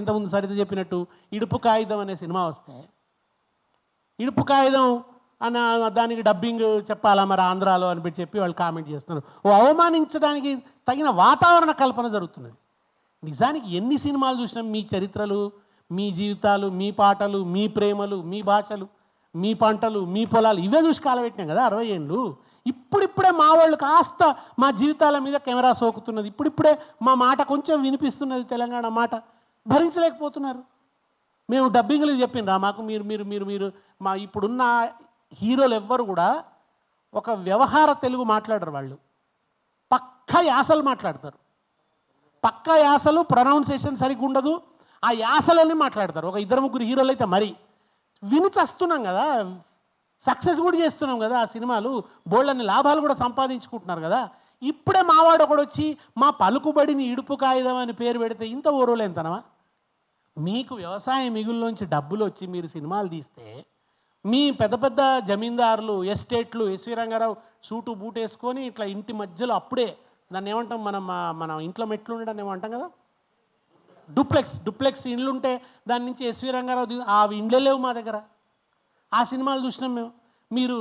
ఇంతకుముందు సరిత చెప్పినట్టు ఇడుపు కాగితం అనే సినిమా వస్తే ఇడుపు కాగితం అన్న దానికి డబ్బింగ్ చెప్పాలా మరి ఆంధ్రాలో అని చెప్పి వాళ్ళు కామెంట్ చేస్తున్నారు. అవమానించడానికి తగిన వాతావరణ కల్పన జరుగుతున్నది. నిజానికి ఎన్ని సినిమాలు చూసినాం, మీ చరిత్రలు, మీ జీవితాలు, మీ పాటలు, మీ ప్రేమలు, మీ భాషలు, మీ పంటలు, మీ పొలాలు ఇవే చూసి కాలబెట్టినాం కదా 60 ఏళ్ళు. ఇప్పుడిప్పుడే మా వాళ్ళు కాస్త మా జీవితాల మీద కెమెరా సోకుతున్నది. ఇప్పుడిప్పుడే మా మాట కొంచెం వినిపిస్తున్నది. తెలంగాణ మాట భరించలేకపోతున్నారు. మేము డబ్బింగ్లు చెప్పినరా మాకు మీరు మీరు మీరు మీరు మా ఇప్పుడున్న హీరోలు ఎవ్వరు కూడా ఒక వ్యవహార తెలుగు మాట్లాడరు. వాళ్ళు పక్కా యాసలు మాట్లాడతారు. పక్కా యాసలు, ప్రొనౌన్సియేషన్ సరిగ్గా ఉండదు. ఆ యాసలన్నీ మాట్లాడతారు. ఒక 2-3 హీరోలు అయితే మరి విని చస్తున్నాం కదా, సక్సెస్ కూడా చేస్తున్నాం కదా. ఆ సినిమాలు బోళ్ళని లాభాలు కూడా సంపాదించుకుంటున్నారు కదా. ఇప్పుడే మావాడు ఒకడు వచ్చి మా పలుకుబడిని ఇడుపు కాగితం అని పేరు పెడితే ఇంత ఓరోలేంతనమా? మీకు వ్యవసాయ మిగుల్లోంచి డబ్బులు వచ్చి మీరు సినిమాలు తీస్తే మీ పెద్ద పెద్ద జమీందారులు, ఎస్టేట్లు, ఎస్వి రంగారావు సూటు బూట్ వేసుకొని ఇట్లా ఇంటి మధ్యలో అప్పుడే దాన్ని ఏమంటాం మన ఇంట్లో మెట్లు ఉండడం ఏమంటాం కదా, డూప్లెక్స్ ఇండ్లు ఉంటే దాని నుంచి ఎస్వి రంగారావు ఆ ఇండ్లే లేవు మా దగ్గర. ఆ సినిమాలు చూసినాం మేము. మీరు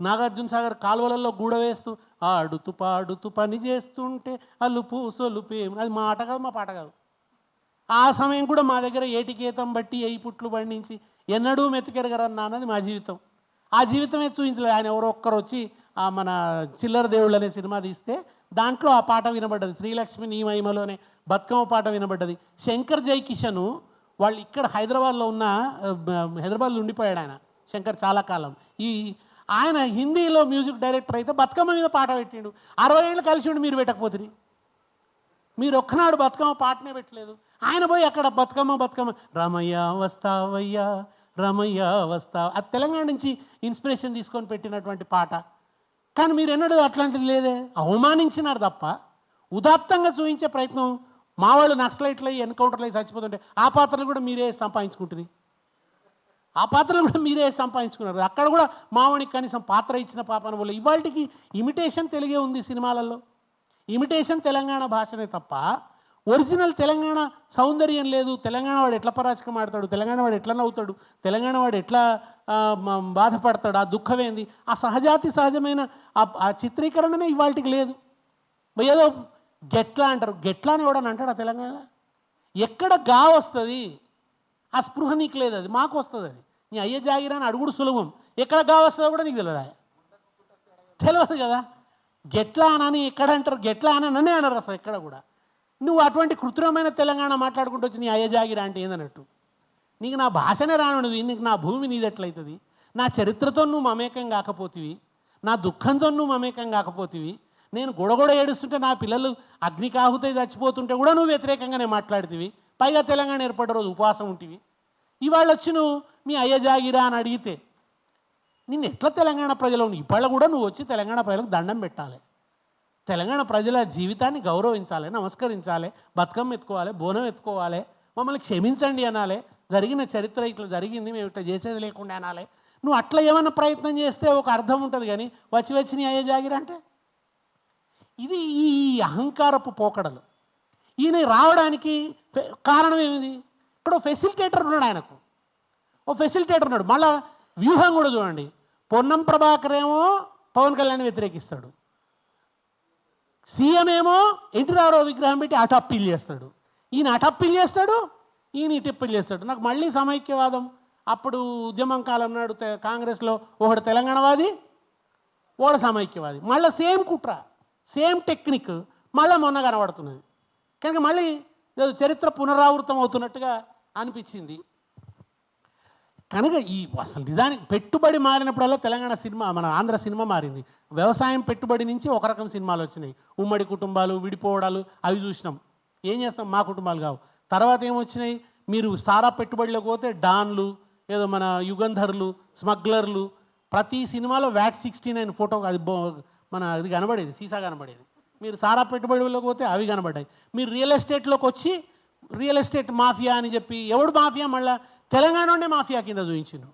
నాగార్జున సాగర్ కాలువలలో గూడ వేస్తూ ఆడుతూ పాడుతూ పని చేస్తుంటే అలుపు సొలుపు అది మా ఆట కాదు, మా పాట కాదు. ఆ సమయం కూడా మా దగ్గర ఏటికేతం బట్టి 8 పుట్లు పండించి ఎన్నడూ మెతికెరగరన్నా అన్నది మా జీవితం. ఆ జీవితమే చూపించలేదు. ఆయన ఎవరో ఒక్కరు వచ్చి మన చిల్లర దేవుళ్ళు అనే సినిమా తీస్తే దాంట్లో ఆ పాట వినబడ్డది. శ్రీలక్ష్మి నీ మహిమలోనే బతుకమ్మ పాట వినబడ్డది. శంకర్ జైకిషను వాళ్ళు ఇక్కడ హైదరాబాద్లో ఉండిపోయాడు ఆయన. శంకర్ చాలా కాలం ఆయన హిందీలో మ్యూజిక్ డైరెక్టర్ అయితే బతుకమ్మ మీద పాట పెట్టిండు. 60 ఏళ్ళు కలిసి ఉండి మీరు పెట్టకపోతుంది. మీరు ఒక్కనాడు బతుకమ్మ పాటనే పెట్టలేదు. ఆయన పోయి అక్కడ బతుకమ్మ రమయ్య వస్తావయ్యా రమయ్య వస్తావ, అది తెలంగాణ నుంచి ఇన్స్పిరేషన్ తీసుకొని పెట్టినటువంటి పాట. కానీ మీరు ఎన్నడూ అట్లాంటిది లేదే. అవమానించినారు తప్ప ఉదాత్తంగా చూపించే ప్రయత్నం. మా వాళ్ళు నక్సలైట్లు అయ్యి ఎన్కౌంటర్లు అయ్యి చచ్చిపోతుంటే ఆ పాత్రలు కూడా మీరే సంపాదించుకుంటున్నారు. అక్కడ కూడా మావానికి కనీసం పాత్ర ఇచ్చిన పాపన వల్ల ఇవాళకి ఇమిటేషన్ తెలుగే ఉంది సినిమాలలో. ఇమిటేషన్ తెలంగాణ భాషనే తప్ప ఒరిజినల్ తెలంగాణ సౌందర్యం లేదు. తెలంగాణ వాడు ఎట్లా పరాచకం ఆడతాడు, తెలంగాణ వాడు ఎట్లా నవ్వుతాడు, తెలంగాణ వాడు ఎట్లా బాధపడతాడు, ఆ దుఃఖమేంది, ఆ సహజమైన ఆ చిత్రీకరణనే ఇవాళకి లేదు. ఏదో గెట్లా అంటారు. గెట్లా అని ఎవడని అంటాడు ఆ తెలంగాణ? ఎక్కడ గా వస్తుంది ఆ స్పృహ నీకు లేదు. అది మాకు వస్తుంది. అది నీ అయ్య జాగిరాని అడుగుడు సులభం. ఎక్కడ గా వస్తుందో కూడా నీకు తెలియదు కదా. గెట్లా అనని ఎక్కడ అంటారు, గెట్లా అననే అన్నారు అసలు ఎక్కడ కూడా. నువ్వు అటువంటి కృత్రిమమైన తెలంగాణ మాట్లాడుకుంటూ వచ్చి నీ అయ్య జాగిరా అంటే ఏందన్నట్టు. నీకు నా భాషనే రానుడివి, నీకు నా భూమి నీది ఎట్లయితుంది, నా చరిత్రతో నువ్వు మమేకం కాకపోతివి, నా దుఃఖంతో నువ్వు మమేకం కాకపోతివి, నేను గొడగొడ ఏడుస్తుంటే నా పిల్లలు అగ్నికాహుతై చచ్చిపోతుంటే కూడా నువ్వు వ్యతిరేకంగానే మాట్లాడుతీవి. పైగా తెలంగాణ ఏర్పడ్డ రోజు ఉపవాసం ఉంటివి. ఇవాళ వచ్చి నువ్వు మీ అయ్య జాగిరా అని అడిగితే నిన్ను ఎట్లా తెలంగాణ ప్రజలు ఇవాళ కూడా నువ్వు వచ్చి తెలంగాణ ప్రజలకు దండం పెట్టాలి. తెలంగాణ ప్రజల జీవితాన్ని గౌరవించాలి, నమస్కరించాలి, బతుకమ్మ ఎత్తుకోవాలి, బోనం ఎత్తుకోవాలి, మమ్మల్ని క్షమించండి అనాలి. జరిగిన చరిత్ర ఇట్లా జరిగింది, మేము ఇట్లా చేసేది లేకుండా అనాలి. నువ్వు అట్లా ఏమైనా ప్రయత్నం చేస్తే ఒక అర్థం ఉంటుంది. కానీ వచ్చి నీ అయ్య జాగిరా అంటే ఇది ఈ అహంకారపు పోకడలు. ఈయన రావడానికి కారణం ఏమిది? ఇక్కడ ఫెసిలిటేటర్ ఉన్నాడు. ఆయనకు ఓ ఫెసిలిటేటర్ ఉన్నాడు. మళ్ళీ వ్యూహం కూడా చూడండి. పొన్నం ప్రభాకర్ ఏమో పవన్ కళ్యాణ్ వ్యతిరేకిస్తాడు, సీఎం ఏమో ఎన్టీ రామారావు విగ్రహం పెట్టి అటు అప్పీల్ చేస్తాడు. ఈయన అటు అప్పీల్ చేస్తాడు, ఈయన ఇటు అప్పీల్ చేస్తాడు. నాకు మళ్ళీ సమైక్యవాదం అప్పుడు ఉద్యమం కాలం నాడు కాంగ్రెస్లో ఒకడు తెలంగాణవాది, ఒకడు సమైక్యవాది. మళ్ళీ సేమ్ కుట్ర, సేమ్ టెక్నిక్ మళ్ళీ మొన్న కనబడుతున్నది. కనుక మళ్ళీ చరిత్ర పునరావృతం అవుతున్నట్టుగా అనిపించింది. కనుక అసలు నిజానికి పెట్టుబడి మారినప్పుడల్లా తెలంగాణ సినిమా, మన ఆంధ్ర సినిమా మారింది. వ్యవసాయం పెట్టుబడి నుంచి ఒక రకం సినిమాలు వచ్చినాయి. ఉమ్మడి కుటుంబాలు, విడిపోవడాలు అవి చూసినాం. ఏం చేస్తాం, మా కుటుంబాలు కావు. తర్వాత ఏమొచ్చినాయి, మీరు సారా పెట్టుబడిలోకి పోతే డాన్లు, ఏదో మన యుగంధర్లు, స్మగ్లర్లు, ప్రతి సినిమాలో VAT 69 ఫోటో అది మన అది కనబడేది, సీసా కనబడేది. మీరు సారా పెట్టుబడిలోకి పోతే అవి కనబడ్డాయి. మీరు రియల్ ఎస్టేట్లోకి వచ్చి రియల్ ఎస్టేట్ మాఫియా అని చెప్పి ఎవడు మాఫియా, మళ్ళీ తెలంగాణనే మాఫియా కింద చూపించిండు.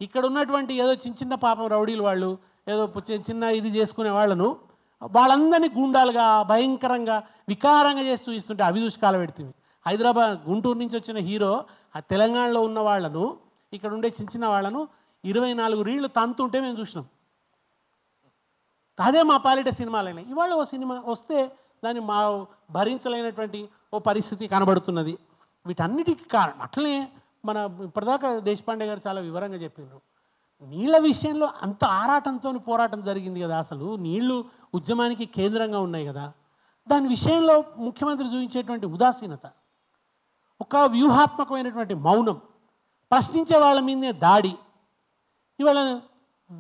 ఇక్కడ ఉన్నటువంటి ఏదో చిన్న పాపం రౌడీలు వాళ్ళు ఏదో చిన్న ఇది చేసుకునే వాళ్ళందరినీ గూండాలుగా భయంకరంగా వికారంగా చేసి చూపిస్తుంటే అవి చూసి కాలబెడుతుంది. హైదరాబాద్ గుంటూరు నుంచి వచ్చిన హీరో ఆ తెలంగాణలో ఉన్న వాళ్ళను ఇక్కడ ఉండే చిన్న చిన్న వాళ్ళను 24 రీళ్లు తంతుంటే మేము చూసినాం. అదే మా పాలిట సినిమాలైనా. ఇవాళ ఓ సినిమా వస్తే దాన్ని మా భరించలేనటువంటి ఓ పరిస్థితి కనబడుతున్నది. వీటన్నిటికీ కారణం అట్లనే మన ఇప్పటిదాకా దేశపాండే గారు చాలా వివరంగా చెప్పారు. నీళ్ళ విషయంలో అంత ఆరాటంతో పోరాటం జరిగింది కదా, అసలు నీళ్లు ఉద్యమానికి కేంద్రంగా ఉన్నాయి కదా, దాని విషయంలో ముఖ్యమంత్రి చూపించేటువంటి ఉదాసీనత, ఒక వ్యూహాత్మకమైనటువంటి మౌనం, ప్రశ్నించే వాళ్ళ మీదే దాడి. ఇవాళ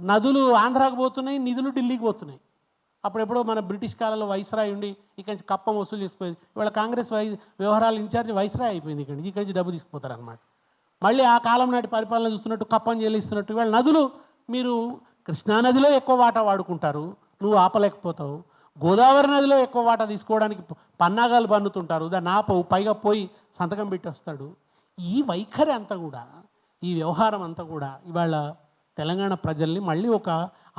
నదులు ఆంధ్రాకు పోతున్నాయి, నిధులు ఢిల్లీకి పోతున్నాయి. అప్పుడెప్పుడో మన బ్రిటిష్ కాలంలో వైస్రాయ్ ఉండి ఇక్కడి నుంచి కప్పం వసూలు చేసిపోయింది. ఇవాళ కాంగ్రెస్ వ్యవహారాల ఇన్ఛార్జ్ వైస్రాయ్ అయిపోయింది. ఇక్కడి నుంచి డబ్బు తీసుకుపోతారు అనమాట. మళ్ళీ ఆ కాలం నాటి పరిపాలన చూస్తున్నట్టు కప్పం చెల్లిస్తున్నట్టు ఇవాళ నదులు, మీరు కృష్ణానదిలో ఎక్కువ వాటా వాడుకుంటారు, నువ్వు ఆపలేకపోతావు. గోదావరి నదిలో ఎక్కువ వాటా తీసుకోవడానికి పన్నాగాలు పన్నుతుంటారు, దాన్ని ఆపవు, పైగా పోయి సంతకం పెట్టి వస్తాడు. ఈ వైఖరి అంతా కూడా, ఈ వ్యవహారం అంతా కూడా ఇవాళ తెలంగాణ ప్రజల్ని మళ్ళీ ఒక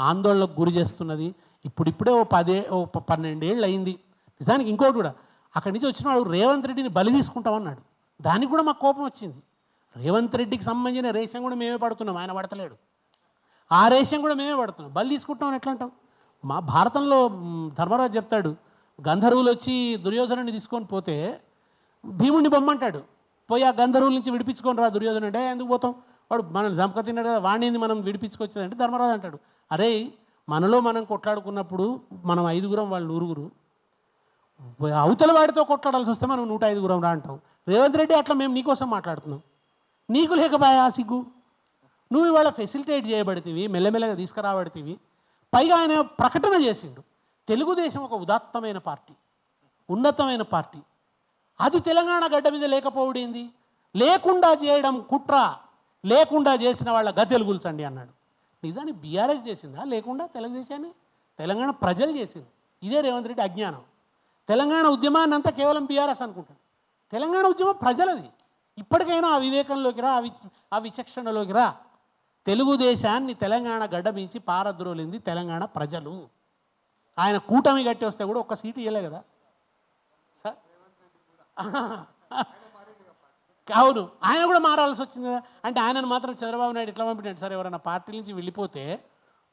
ఆందోళనకు గురి చేస్తున్నది. ఇప్పుడిప్పుడే ఓ 12 ఏళ్ళు అయింది. నిజానికి ఇంకోటి కూడా, అక్కడి నుంచి వచ్చిన వాడు రేవంత్ రెడ్డిని బలి తీసుకుంటామన్నాడు. దానికి కూడా మాకు కోపం వచ్చింది. రేవంత్ రెడ్డికి సంబంధించిన రేషన్ కూడా మేమే పడుతున్నాం, ఆయన పడతలేడు. ఆ రేషన్ కూడా మేమే పడుతున్నాం, బలి తీసుకుంటామని ఎట్లా అంటాం? మా భారతంలో ధర్మరాజు చెప్తాడు, గంధర్వులు వచ్చి దుర్యోధనుని తీసుకొని పోతే భీముడిని బొమ్మంటాడు, పోయి ఆ గంధర్వుల నుంచి విడిపించుకొని రా దుర్యోధను అంటే, ఎందుకు పోతాం, వాడు మనం జంపక తిన్నాడు కదా, వాణిని మనం విడిపించుకొచ్చేదంటే ధర్మరాజు అంటాడు, అరే మనలో మనం కొట్లాడుకున్నప్పుడు మనం 5గురం, వాళ్ళు 100గురు, అవతల వాడితో కొట్లాడాల్సి వస్తే మనం 105గురం రా అంటాం. రేవంత్ రెడ్డి అట్లా మేము నీకోసం మాట్లాడుతున్నాం, నీకు లేకపోయా ఆ సిగ్గు? నువ్వు ఇవాళ ఫెసిలిటేట్ చేయబడితేవి, మెల్లమెల్లగా తీసుకురాబడితేవి. పైగా ఆయన ప్రకటన చేసిండు, తెలుగుదేశం ఒక ఉదాత్తమైన పార్టీ, ఉన్నతమైన పార్టీ, అది తెలంగాణ గడ్డ మీద లేకపోవడింది, లేకుండా చేయడం కుట్ర, లేకుండా చేసిన వాళ్ళ గద్దెలు కూల్చండి అన్నాడు. నిజానికి బీఆర్ఎస్ చేసిందా లేకుండా తెలుగుదేశాన్ని? తెలంగాణ ప్రజలు చేసింది. ఇదే రేవంత్ రెడ్డి అజ్ఞానం. తెలంగాణ ఉద్యమాన్ని అంతా కేవలం బీఆర్ఎస్ అనుకుంటాడు. తెలంగాణ ఉద్యమం ప్రజలది. ఇప్పటికైనా ఆ వివేకంలోకి రా, ఆ విచక్షణలోకి రా. తెలుగుదేశాన్ని తెలంగాణ గడ్డ మించి పారద్రోలింది తెలంగాణ ప్రజలు. ఆయన కూటమి గట్టి వస్తే కూడా ఒక్క సీటు ఇవ్వలే కదా సార్. అవును, ఆయన కూడా మారాల్సి వచ్చింది కదా. అంటే ఆయనను మాత్రం చంద్రబాబు నాయుడు ఎట్లా పంపినాడు సార్, ఎవరైనా పార్టీ నుంచి వెళ్ళిపోతే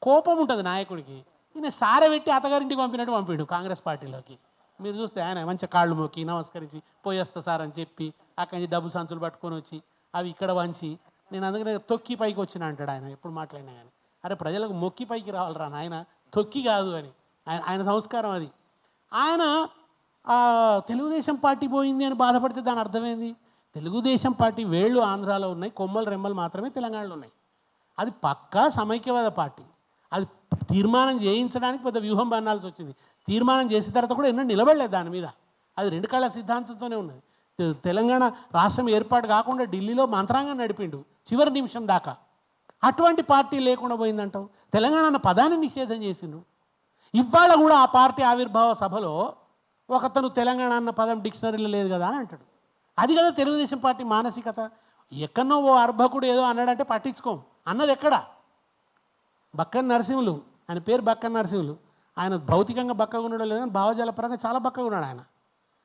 కోపం ఉంటుంది నాయకుడికి, ఈయన సారబెట్టి అత్తగారింటికి పంపినట్టు పంపాడు కాంగ్రెస్ పార్టీలోకి. మీరు చూస్తే ఆయన మంచి కాళ్ళు మొక్కి నమస్కరించి పోయేస్తా సార్ అని చెప్పి అక్కడి నుంచి డబ్బు సంచులు పట్టుకొని వచ్చి అవి ఇక్కడ వంచి, నేను అందుకనే తొక్కి పైకి వచ్చిన అంటాడు ఆయన ఎప్పుడు మాట్లాడినా కానీ. అరే ప్రజలకు మొక్కి పైకి రావాలరా నాయన, తొక్కి కాదు అని ఆయన సంస్కారం అది. ఆయన తెలుగుదేశం పార్టీ పోయింది అని బాధపడితే దాని అర్థమైంది, తెలుగుదేశం పార్టీ వేళ్ళు ఆంధ్రాలో ఉన్నాయి, కొమ్మలు రెమ్మలు మాత్రమే తెలంగాణలో ఉన్నాయి. అది పక్కా సమైక్యవాద పార్టీ. అది తీర్మానం చేయించడానికి పెద్ద వ్యూహం బన్నాల్సి వచ్చింది. తీర్మానం చేసిన తర్వాత కూడా ఎన్నో నిలబడలేదు దాని మీద. అది 2 కళ్ళ సిద్ధాంతంతోనే ఉన్నది. తెలంగాణ రాష్ట్రం ఏర్పాటు కాకుండా ఢిల్లీలో మంత్రాంగం నడిపిండు చివరి నిమిషం దాకా. అటువంటి పార్టీ లేకుండా పోయిందంటావు. తెలంగాణ అన్న పదాన్ని నిషేధం చేసిండు. ఇవాళ కూడా ఆ పార్టీ ఆవిర్భావ సభలో ఒకతను తెలంగాణ అన్న పదం డిక్షనరీలో లేదు కదా అని అంటాడు. అది కదా తెలుగుదేశం పార్టీ మానసికత. ఎక్కడనో ఓ అర్భకుడు ఏదో అన్నాడంటే పట్టించుకోం అన్నది ఎక్కడ? బక్కన్ నరసింహులు, ఆయన పేరు బక్కన్ నరసింహులు. ఆయన భౌతికంగా బక్కగా ఉండడం లేదు కానీ భావజాలపరంగా చాలా బక్కగా ఉన్నాడు ఆయన.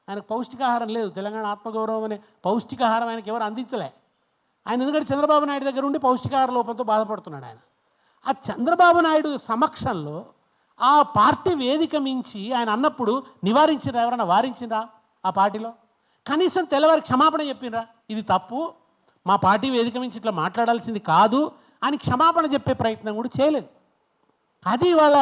ఆయనకు పౌష్టికాహారం లేదు. తెలంగాణ ఆత్మగౌరవం అనే పౌష్టికాహారం ఆయనకి ఎవరు అందించలే. ఆయన ఎందుకంటే చంద్రబాబు నాయుడు దగ్గర ఉండి పౌష్టికాహార లోపంతో బాధపడుతున్నాడు ఆయన. ఆ చంద్రబాబు నాయుడు సమక్షంలో ఆ పార్టీ వేదిక మించి ఆయన అన్నప్పుడు నివారించినరా? ఎవరైనా వారించినరా ఆ పార్టీలో? కనీసం తెల్లవారి క్షమాపణ చెప్పినరా, ఇది తప్పు, మా పార్టీ వేదిక మించి ఇట్లా మాట్లాడాల్సింది కాదు అని క్షమాపణ చెప్పే ప్రయత్నం కూడా చేయలేదు. అది వాళ్ళ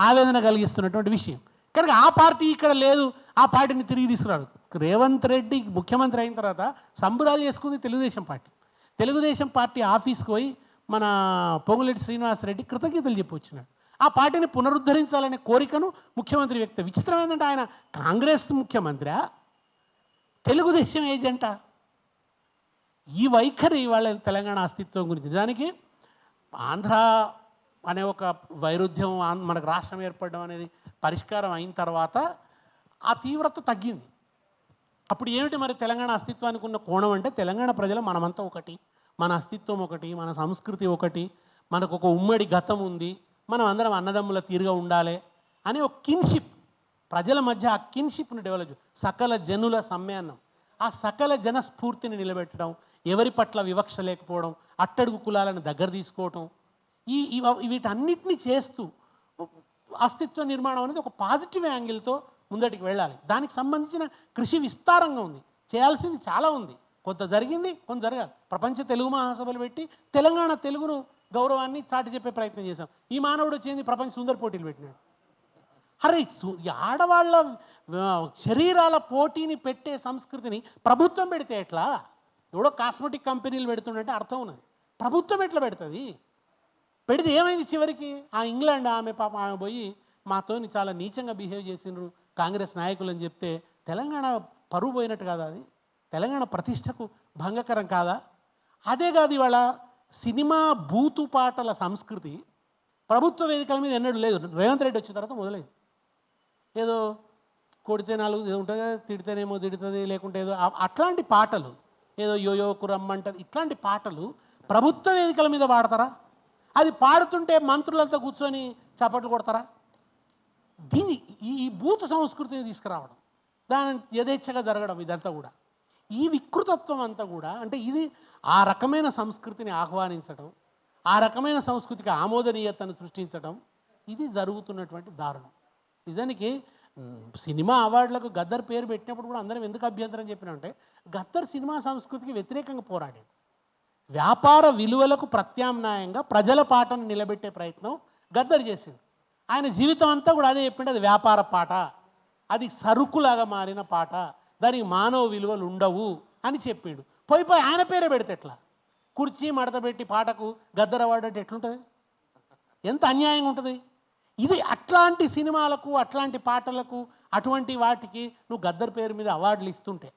ఆవేదన కలిగిస్తున్నటువంటి విషయం. కనుక ఆ పార్టీ ఇక్కడ లేదు, ఆ పార్టీని తిరిగి తీసుకురాడు. రేవంత్ రెడ్డి ముఖ్యమంత్రి అయిన తర్వాత సంబురాలు చేసుకుంది తెలుగుదేశం పార్టీ. తెలుగుదేశం పార్టీ ఆఫీస్కి పోయి మన పొంగులేటి శ్రీనివాసరెడ్డి కృతజ్ఞతలు చెప్పి వచ్చినాడు. ఆ పార్టీని పునరుద్ధరించాలనే కోరికను ముఖ్యమంత్రి వ్యక్తి. విచిత్రం ఏంటంటే ఆయన కాంగ్రెస్ ముఖ్యమంత్రి, తెలుగుదేశం ఏజెంటా? ఈ వైఖరి వాళ్ళ తెలంగాణ అస్తిత్వం గురించి. దానికి ఆంధ్ర అనే ఒక వైరుధ్యం, మనకు రాష్ట్రం ఏర్పడడం అనేది పరిష్కారం అయిన తర్వాత ఆ తీవ్రత తగ్గింది. అప్పుడు ఏమిటి మరి తెలంగాణ అస్తిత్వానికి ఉన్న కోణం అంటే, తెలంగాణ ప్రజలు మనమంతా ఒకటి, మన అస్తిత్వం ఒకటి, మన సంస్కృతి ఒకటి, మనకు ఒక ఉమ్మడి గతం ఉంది, మనం అందరం అన్నదమ్ముల తీరుగా ఉండాలి అనే ఒక కిన్షిప్ ప్రజల మధ్య, ఆ కిన్షిప్ను డెవలప్, సకల జనుల సమ్మేళనం ఆ సకల జనస్ఫూర్తిని నిలబెట్టడం, ఎవరి పట్ల వివక్ష లేకపోవడం, అట్టడుగు కులాలను దగ్గర తీసుకోవటం, వీటన్నిటిని చేస్తూ అస్తిత్వ నిర్మాణం అనేది ఒక పాజిటివ్ యాంగిల్తో ముందటికి వెళ్ళాలి. దానికి సంబంధించిన కృషి విస్తారంగా ఉంది, చేయాల్సింది చాలా ఉంది. కొంత జరిగింది, కొంత జరగాలి. ప్రపంచ తెలుగు మహాసభలు పెట్టి తెలంగాణ తెలుగును గౌరవాన్ని చాటి చెప్పే ప్రయత్నం చేశాం. ఈ మానవుడు వచ్చింది ప్రపంచ సుందర పోటీలు పెట్టినాడు. అరే ఆడవాళ్ళ శరీరాల పోటీని పెట్టే సంస్కృతిని ప్రభుత్వం పెడితే ఎట్లా? ఎవడో కాస్మెటిక్ కంపెనీలు పెడుతుండంటే అర్థం ఉన్నది. ప్రభుత్వం ఎట్లా పెడుతుంది? పెడితే ఏమైంది చివరికి? ఆ ఇంగ్లాండ్ ఆమె పాప ఆమె పోయి మాతోని చాలా నీచంగా బిహేవ్ చేసిండ్రు కాంగ్రెస్ నాయకులు అని చెప్తే తెలంగాణ పరువు పోయినట్టు కాదా? అది తెలంగాణ ప్రతిష్టకు భంగకరం కాదా? అదే కాదు, ఇవాళ సినిమా బూతు పాటల సంస్కృతి ప్రభుత్వ వేదికల మీద ఎన్నడూ లేదు. రేవంత్ రెడ్డి వచ్చిన తర్వాత మొదలైంది. ఏదో కొడితే నాలుగు ఏదో ఉంటుంది, తిడితేనేమో తిడుతుంది, లేకుంటే ఏదో అట్లాంటి పాటలు, ఏదో యోయోకు రమ్మంటారు, ఇట్లాంటి పాటలు ప్రభుత్వ వేదికల మీద పాడతారా? అది పాడుతుంటే మంత్రులంతా కూర్చొని చప్పట్లు కొడతారా? దీన్ని ఈ బూతు సంస్కృతిని తీసుకురావడం, దాని యథేచ్ఛగా జరగడం, ఇదంతా కూడా ఈ వికృతత్వం అంతా కూడా, అంటే ఇది ఆ రకమైన సంస్కృతిని ఆహ్వానించడం, ఆ రకమైన సంస్కృతికి ఆమోదనీయతను సృష్టించడం, ఇది జరుగుతున్నటువంటి దారుణం. నిజానికి సినిమా అవార్డులకు గద్దర్ పేరు పెట్టినప్పుడు కూడా అందరం ఎందుకు అభ్యంతరం చెప్పినంటే, గద్దర్ సినిమా సంస్కృతికి వ్యతిరేకంగా పోరాడాడు. వ్యాపార విలువలకు ప్రత్యామ్నాయంగా ప్రజల పాటను నిలబెట్టే ప్రయత్నం గద్దర్ చేసిండు. ఆయన జీవితం అంతా కూడా అదే చెప్పిండు, అది వ్యాపార పాట, అది సరుకులాగా మారిన పాట, దానికి మానవ విలువలు ఉండవు అని చెప్పిండు. పోయి ఆయన పేరే పెడితే ఎట్లా? కుర్చీ మడత పెట్టి పాటకు గద్దర్ అవార్డు అంటే ఎట్లుంటుంది? ఎంత అన్యాయంగా ఉంటుంది ఇది! అట్లాంటి సినిమాలకు, అట్లాంటి పాటలకు, అటువంటి వాటికి నువ్వు గద్దర్ పేరు మీద అవార్డులు ఇస్తుంటే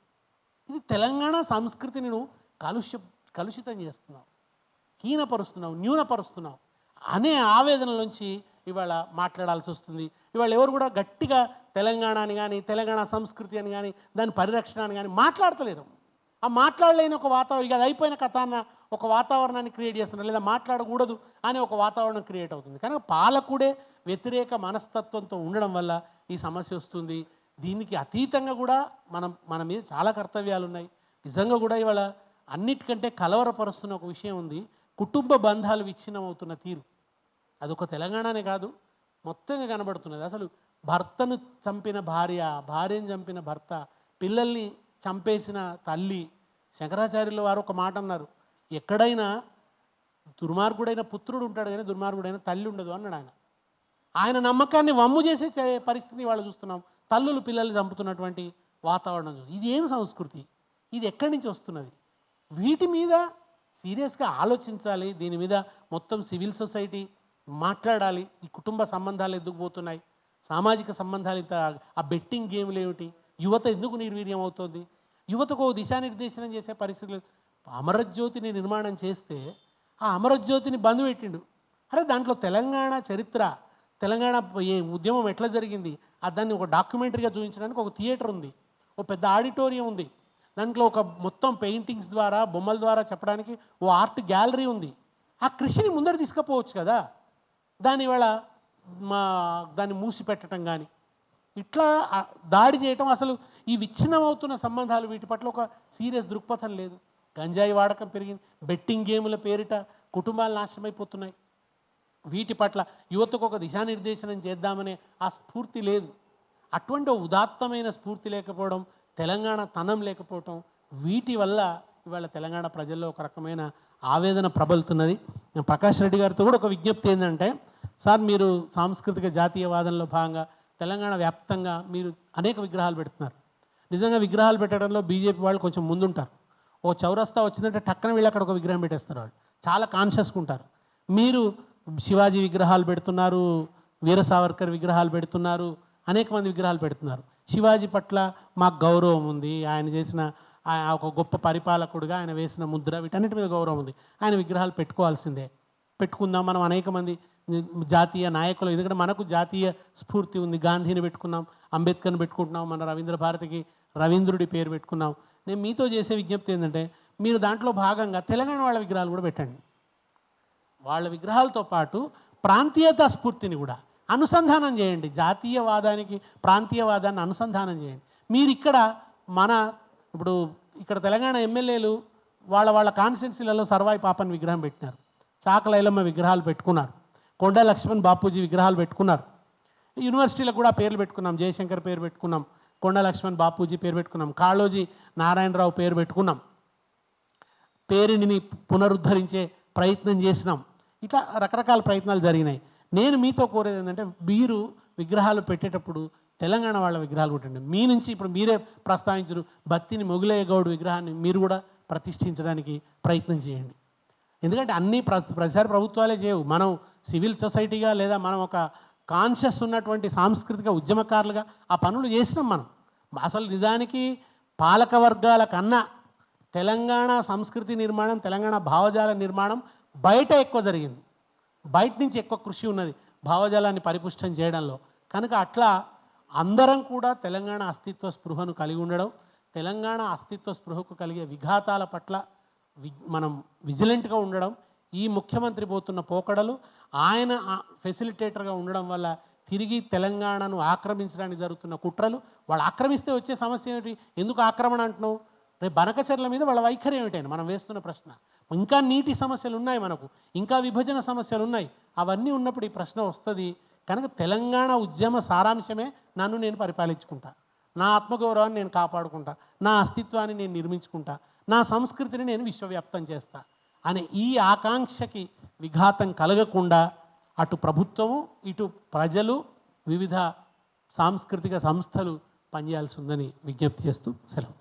ఇది తెలంగాణ సంస్కృతిని నువ్వు కలుషితం చేస్తున్నావు, హీనపరుస్తున్నావు, న్యూనపరుస్తున్నావు అనే ఆవేదనలోంచి ఇవాళ మాట్లాడాల్సి వస్తుంది. ఇవాళ ఎవరు కూడా గట్టిగా తెలంగాణ అని కానీ, తెలంగాణ సంస్కృతి అని కానీ, దాని పరిరక్షణ అని కానీ మాట్లాడతలేరు. ఆ మాట్లాడలేని ఒక వాతావరణం, అది అయిపోయిన కథ అన్న ఒక వాతావరణాన్ని క్రియేట్ చేస్తున్నారు, లేదా మాట్లాడకూడదు అనే ఒక వాతావరణం క్రియేట్ అవుతుంది. కనుక పాలకుడే వ్యతిరేక మనస్తత్వంతో ఉండడం వల్ల ఈ సమస్య వస్తుంది. దీనికి అతీతంగా కూడా మన మీద చాలా కర్తవ్యాలు ఉన్నాయి. నిజంగా కూడా ఇవాళ అన్నిటికంటే కలవరపరుస్తున్న ఒక విషయం ఉంది, కుటుంబ బంధాలు విచ్ఛిన్నమవుతున్న తీరు. అదొక తెలంగాణనే కాదు, మొత్తంగా కనబడుతున్నది. అసలు భర్తను చంపిన భార్య, భార్యను చంపిన భర్త, పిల్లల్ని చంపేసిన తల్లి. శంకరాచార్యుల వారు ఒక మాట అన్నారు, ఎక్కడైనా దుర్మార్గుడైన పుత్రుడు ఉంటాడు కానీ దుర్మార్గుడైన తల్లి ఉండదు అన్నాడు. ఆయన నమ్మకాన్ని వమ్ము చేసే పరిస్థితి వాళ్ళు చూస్తున్నాం. తల్లులు పిల్లల్ని చంపుతున్నటువంటి వాతావరణం. ఇది ఏం సంస్కృతి? ఇది ఎక్కడి నుంచి వస్తున్నది? వీటి మీద సీరియస్గా ఆలోచించాలి. దీని మీద మొత్తం సివిల్ సొసైటీ మాట్లాడాలి. ఈ కుటుంబ సంబంధాలు ఎందుకు పోతున్నాయి, సామాజిక సంబంధాలు ఇంత, ఆ బెట్టింగ్ గేమ్లు ఏమిటి, యువత ఎందుకు నిర్వీర్యం అవుతుంది, యువతకు దిశానిర్దేశనం చేసే పరిస్థితులు. అమరజ్యోతిని నిర్మాణం చేస్తే ఆ అమరజ్యోతిని బంద్ పెట్టిండు. అరే దాంట్లో తెలంగాణ చరిత్ర, తెలంగాణ ఉద్యమం ఎట్లా జరిగింది, దాన్ని ఒక డాక్యుమెంటరీగా చూపించడానికి ఒక థియేటర్ ఉంది, ఒక పెద్ద ఆడిటోరియం ఉంది, దాంట్లో ఒక మొత్తం పెయింటింగ్స్ ద్వారా, బొమ్మల ద్వారా చెప్పడానికి ఓ ఆర్ట్ గ్యాలరీ ఉంది. ఆ కృషిని ముందర తీసుకుపోవచ్చు కదా. దానివల్ల దాన్ని మూసిపెట్టడం కానీ, ఇట్లా దాడి చేయటం, అసలు ఈ విచ్ఛిన్నమవుతున్న సంబంధాలు, వీటి పట్ల ఒక సీరియస్ దృక్పథం లేదు. గంజాయి వాడకం పెరిగింది, బెట్టింగ్ గేముల పేరిట కుటుంబాలు నాశనమైపోతున్నాయి. వీటి పట్ల యువతకు ఒక దిశానిర్దేశనం చేద్దామనే ఆ స్ఫూర్తి లేదు. అటువంటి ఉదాత్తమైన స్ఫూర్తి లేకపోవడం, తెలంగాణ తనం లేకపోవటం, వీటి వల్ల ఇవాళ తెలంగాణ ప్రజల్లో ఒక రకమైన ఆవేదన ప్రబలుతున్నది. ప్రకాష్ రెడ్డి గారితో కూడా ఒక విజ్ఞప్తి ఏంటంటే, సార్ మీరు సాంస్కృతిక జాతీయవాదంలో భాగంగా తెలంగాణ వ్యాప్తంగా మీరు అనేక విగ్రహాలు పెడుతున్నారు. నిజంగా విగ్రహాలు పెట్టడంలో బీజేపీ వాళ్ళు కొంచెం ముందుంటారు. ఓ చౌరస్తా వచ్చిందంటే టక్కన వీళ్ళు అక్కడ ఒక విగ్రహం పెట్టేస్తారు. వాళ్ళు చాలా కాన్షియస్గా ఉంటారు. మీరు శివాజీ విగ్రహాలు పెడుతున్నారు, వీర సావర్కర్ విగ్రహాలు పెడుతున్నారు, అనేక మంది విగ్రహాలు పెడుతున్నారు. శివాజీ పట్ల మాకు గౌరవం ఉంది, ఆయన చేసిన ఒక గొప్ప పరిపాలకుడుగా ఆయన వేసిన ముద్ర, వీటన్నిటి మీద గౌరవం ఉంది. ఆయన విగ్రహాలు పెట్టుకోవాల్సిందే, పెట్టుకుందాం. మనం అనేక మంది జాతీయ నాయకులు, ఎందుకంటే మనకు జాతీయ స్ఫూర్తి ఉంది. గాంధీని పెట్టుకున్నాం, అంబేద్కర్ని పెట్టుకుంటున్నాం, మన రవీంద్ర భారతికి రవీంద్రుడి పేరు పెట్టుకున్నాం. నేను మీతో చేసే విజ్ఞప్తి ఏంటంటే, మీరు దాంట్లో భాగంగా తెలంగాణ వాళ్ళ విగ్రహాలు కూడా పెట్టండి. వాళ్ళ విగ్రహాలతో పాటు ప్రాంతీయతా స్ఫూర్తిని కూడా అనుసంధానం చేయండి. జాతీయవాదానికి ప్రాంతీయవాదాన్ని అనుసంధానం చేయండి. మీరు ఇక్కడ మన ఇప్పుడు ఇక్కడ తెలంగాణ ఎమ్మెల్యేలు వాళ్ళ కాన్స్టిట్యున్సీలలో సర్వాయి పాపన్ విగ్రహం పెట్టినారు, చాకలైలమ్మ విగ్రహాలు పెట్టుకున్నారు, కొండ లక్ష్మణ్ బాపూజీ విగ్రహాలు పెట్టుకున్నారు. యూనివర్సిటీలకు కూడా పేర్లు పెట్టుకున్నాం, జయశంకర్ పేరు పెట్టుకున్నాం, కొండ లక్ష్మణ్ బాపూజీ పేరు పెట్టుకున్నాం, కాళోజీ నారాయణరావు పేరు పెట్టుకున్నాం, పేరుని పునరుద్ధరించే ప్రయత్నం చేసినాం. ఇట్లా రకరకాల ప్రయత్నాలు జరిగినాయి. నేను మీతో కోరేది ఏంటంటే, మీరు విగ్రహాలు పెట్టేటప్పుడు తెలంగాణ వాళ్ళ విగ్రహాలు పెట్టండి. మీ నుంచి ఇప్పుడు మీరే ప్రస్తావించరు బత్తిని మొగులయ్య గౌడ్ విగ్రహాన్ని మీరు కూడా ప్రతిష్ఠించడానికి ప్రయత్నం చేయండి. ఎందుకంటే అన్నీ ప్రతిసారి ప్రభుత్వాలే చేయవు. మనం సివిల్ సొసైటీగా లేదా మనం ఒక కాన్షియస్ ఉన్నటువంటి సాంస్కృతిక ఉద్యమకారులుగా ఆ పనులు చేసినాం. మనం అసలు నిజానికి పాలక వర్గాల కన్నా తెలంగాణ సంస్కృతి నిర్మాణం, తెలంగాణ భావజాల నిర్మాణం బయట ఎక్కువ జరిగింది. బయట నుంచి ఎక్కువ కృషి ఉన్నది భావజాలాన్ని పరిపుష్టం చేయడంలో. కనుక అట్లా అందరం కూడా తెలంగాణ అస్తిత్వ స్పృహను కలిగి ఉండడం, తెలంగాణ అస్తిత్వ స్పృహకు కలిగే విఘాతాల పట్ల మనం విజిలెంట్గా ఉండడం, ఈ ముఖ్యమంత్రి పోతున్న పోకడలు, ఆయన ఫెసిలిటేటర్గా ఉండడం వల్ల తిరిగి తెలంగాణను ఆక్రమించడానికి జరుగుతున్న కుట్రలు, వాళ్ళు ఆక్రమిస్తే వచ్చే సమస్య ఏమిటి? ఎందుకు ఆక్రమణ అంటున్నావు? రేపు బనకచర్ల మీద వాళ్ళ వైఖరి ఏమిటైనా మనం వేస్తున్న ప్రశ్న. ఇంకా నీటి సమస్యలు ఉన్నాయి, మనకు ఇంకా విభజన సమస్యలు ఉన్నాయి. అవన్నీ ఉన్నప్పుడు ఈ ప్రశ్న వస్తుంది. కనుక తెలంగాణ ఉద్యమ సారాంశమే నన్ను నేను పరిపాలించుకుంటా, నా ఆత్మగౌరవాన్ని నేను కాపాడుకుంటా, నా అస్తిత్వాన్ని నేను నిర్మించుకుంటా, నా సంస్కృతిని నేను విశ్వవ్యాప్తం చేస్తా అనే ఈ ఆకాంక్షకి విఘాతం కలగకుండా అటు ప్రభుత్వము, ఇటు ప్రజలు, వివిధ సాంస్కృతిక సంస్థలు పనిచేయాల్సి ఉందని విజ్ఞప్తి చేస్తూ సెలవు.